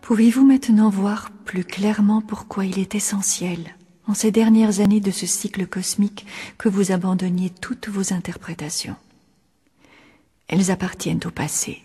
Pouvez-vous maintenant voir plus clairement pourquoi il est essentiel, en ces dernières années de ce cycle cosmique, que vous abandonniez toutes vos interprétations? Elles appartiennent au passé.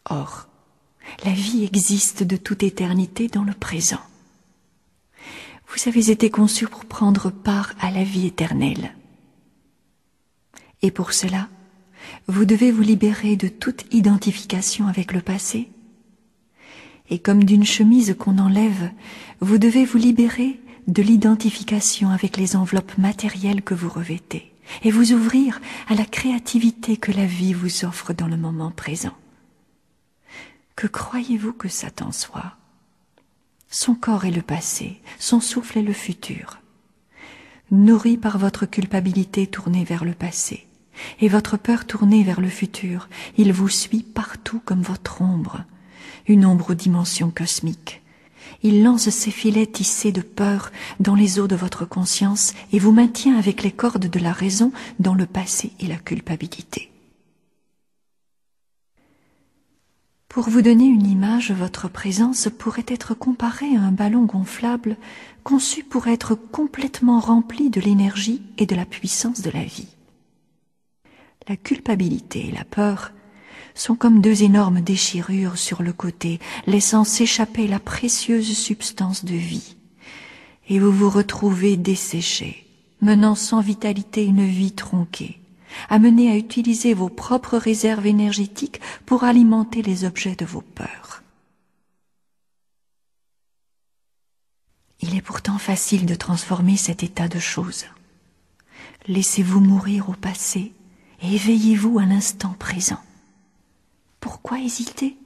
Or, la vie existe de toute éternité dans le présent. Vous avez été conçu pour prendre part à la vie éternelle. Et pour cela, vous devez vous libérer de toute identification avec le passé. Et comme d'une chemise qu'on enlève, vous devez vous libérer de l'identification avec les enveloppes matérielles que vous revêtez et vous ouvrir à la créativité que la vie vous offre dans le moment présent. Que croyez-vous que Satan soit? Son corps est le passé, son souffle est le futur. Nourri par votre culpabilité tournée vers le passé et votre peur tournée vers le futur, il vous suit partout comme votre ombre, une ombre aux dimensions cosmiques. Il lance ses filets tissés de peur dans les eaux de votre conscience et vous maintient avec les cordes de la raison dans le passé et la culpabilité. Pour vous donner une image, votre présence pourrait être comparée à un ballon gonflable conçu pour être complètement rempli de l'énergie et de la puissance de la vie. La culpabilité et la peur sont comme deux énormes déchirures sur le côté, laissant s'échapper la précieuse substance de vie. Et vous vous retrouvez desséché, menant sans vitalité une vie tronquée, amené à utiliser vos propres réserves énergétiques pour alimenter les objets de vos peurs. Il est pourtant facile de transformer cet état de choses. Laissez-vous mourir au passé et éveillez-vous à l'instant présent. Pourquoi hésiter?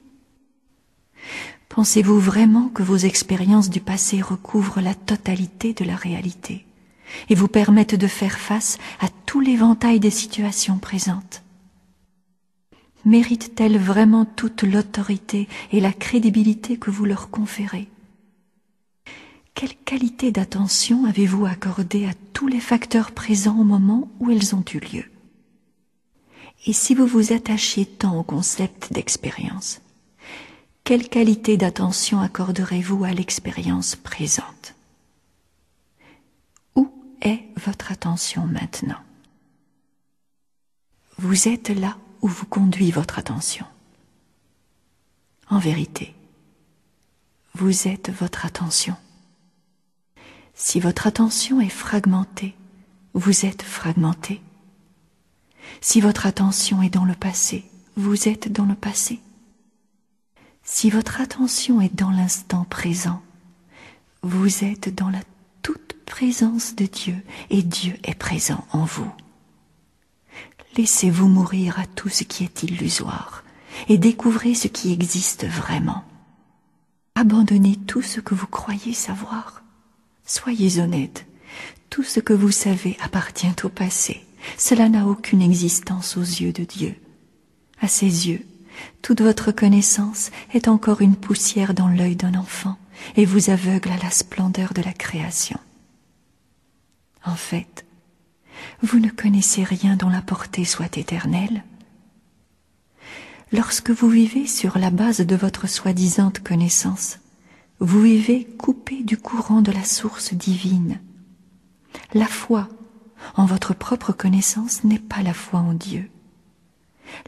Pensez-vous vraiment que vos expériences du passé recouvrent la totalité de la réalité et vous permettent de faire face à tout l'éventail des situations présentes? Méritent-elles vraiment toute l'autorité et la crédibilité que vous leur conférez? Quelle qualité d'attention avez-vous accordée à tous les facteurs présents au moment où ils ont eu lieu? Et si vous vous attachiez tant au concept d'expérience, quelle qualité d'attention accorderez-vous à l'expérience présente? Où est votre attention maintenant? Vous êtes là où vous conduit votre attention. En vérité, vous êtes votre attention. Si votre attention est fragmentée, vous êtes fragmenté. Si votre attention est dans le passé, vous êtes dans le passé. Si votre attention est dans l'instant présent, vous êtes dans la toute présence de Dieu et Dieu est présent en vous. Laissez-vous mourir à tout ce qui est illusoire et découvrez ce qui existe vraiment. Abandonnez tout ce que vous croyez savoir. Soyez honnête, tout ce que vous savez appartient au passé. Cela n'a aucune existence aux yeux de Dieu. À ses yeux, toute votre connaissance est encore une poussière dans l'œil d'un enfant et vous aveugle à la splendeur de la création. En fait, vous ne connaissez rien dont la portée soit éternelle. Lorsque vous vivez sur la base de votre soi-disant connaissance, vous vivez coupé du courant de la source divine. La foi en votre propre connaissance n'est pas la foi en Dieu.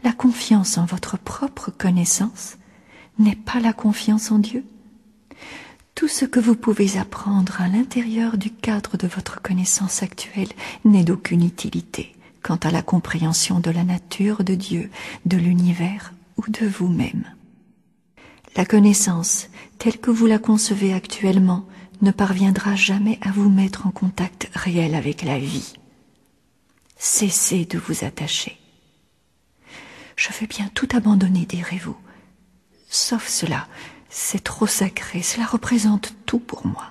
La confiance en votre propre connaissance n'est pas la confiance en Dieu. Tout ce que vous pouvez apprendre à l'intérieur du cadre de votre connaissance actuelle n'est d'aucune utilité quant à la compréhension de la nature de Dieu, de l'univers ou de vous-même. La connaissance, telle que vous la concevez actuellement, ne parviendra jamais à vous mettre en contact réel avec la vie. Cessez de vous attacher. Je veux bien tout abandonner, direz-vous. Sauf cela, c'est trop sacré, cela représente tout pour moi.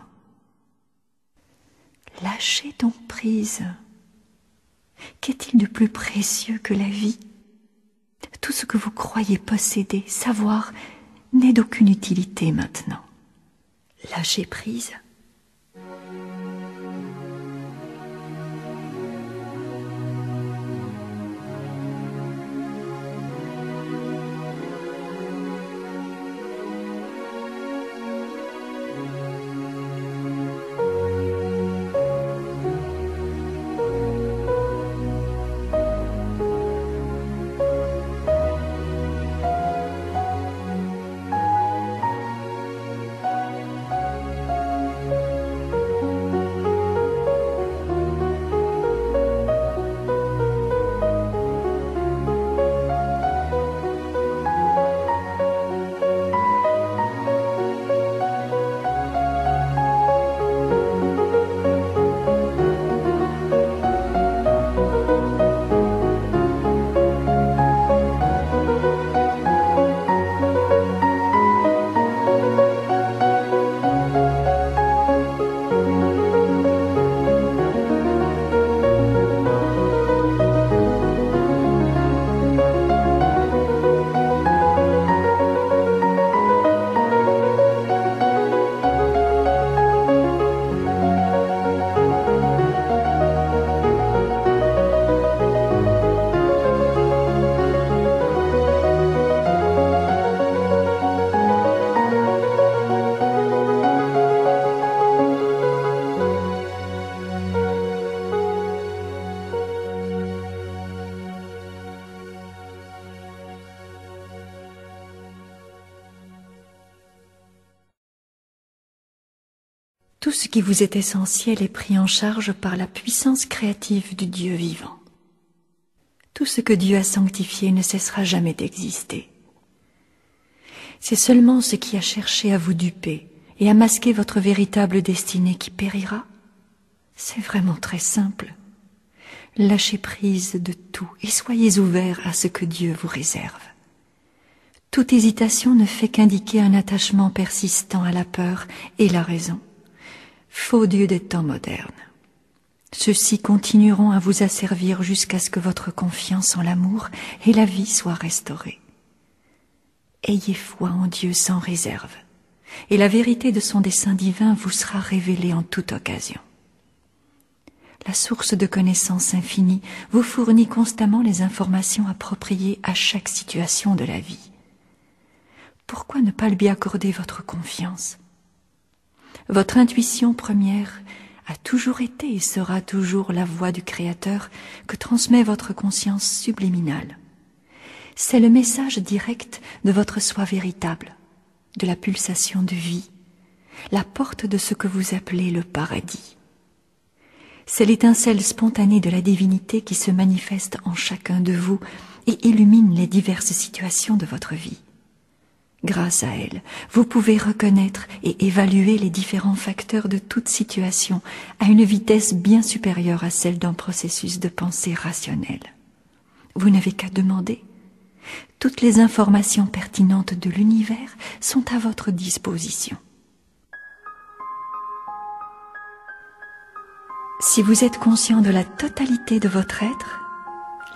Lâchez donc prise. Qu'est-il de plus précieux que la vie? Tout ce que vous croyez posséder, savoir, n'est d'aucune utilité maintenant. Lâchez prise. Tout ce qui vous est essentiel est pris en charge par la puissance créative du Dieu vivant. Tout ce que Dieu a sanctifié ne cessera jamais d'exister. C'est seulement ce qui a cherché à vous duper et à masquer votre véritable destinée qui périra. C'est vraiment très simple. Lâchez prise de tout et soyez ouverts à ce que Dieu vous réserve. Toute hésitation ne fait qu'indiquer un attachement persistant à la peur et la raison. Faux dieux des temps modernes. Ceux-ci continueront à vous asservir jusqu'à ce que votre confiance en l'amour et la vie soient restaurées. Ayez foi en Dieu sans réserve, et la vérité de son dessein divin vous sera révélée en toute occasion. La source de connaissance infinie vous fournit constamment les informations appropriées à chaque situation de la vie. Pourquoi ne pas lui accorder votre confiance ? Votre intuition première a toujours été et sera toujours la voix du Créateur que transmet votre conscience subliminale. C'est le message direct de votre soi véritable, de la pulsation de vie, la porte de ce que vous appelez le paradis. C'est l'étincelle spontanée de la divinité qui se manifeste en chacun de vous et illumine les diverses situations de votre vie. Grâce à elle, vous pouvez reconnaître et évaluer les différents facteurs de toute situation à une vitesse bien supérieure à celle d'un processus de pensée rationnelle. Vous n'avez qu'à demander. Toutes les informations pertinentes de l'univers sont à votre disposition. Si vous êtes conscient de la totalité de votre être,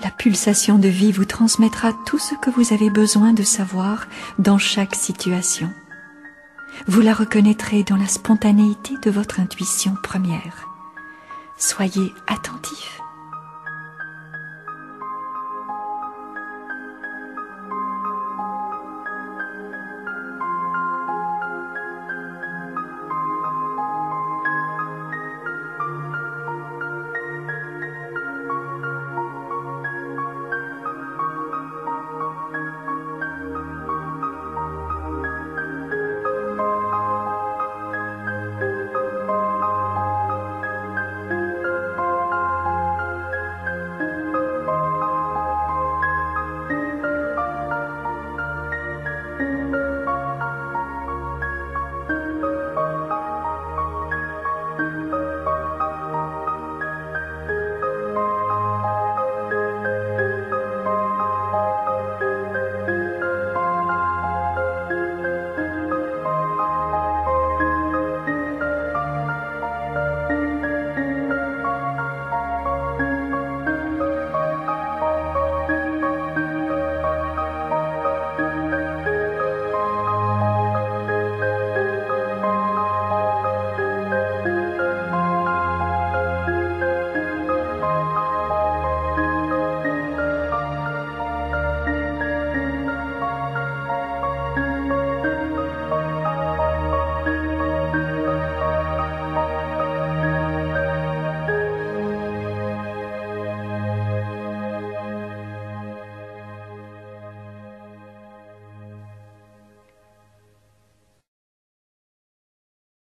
la pulsation de vie vous transmettra tout ce que vous avez besoin de savoir dans chaque situation. Vous la reconnaîtrez dans la spontanéité de votre intuition première. Soyez attentif.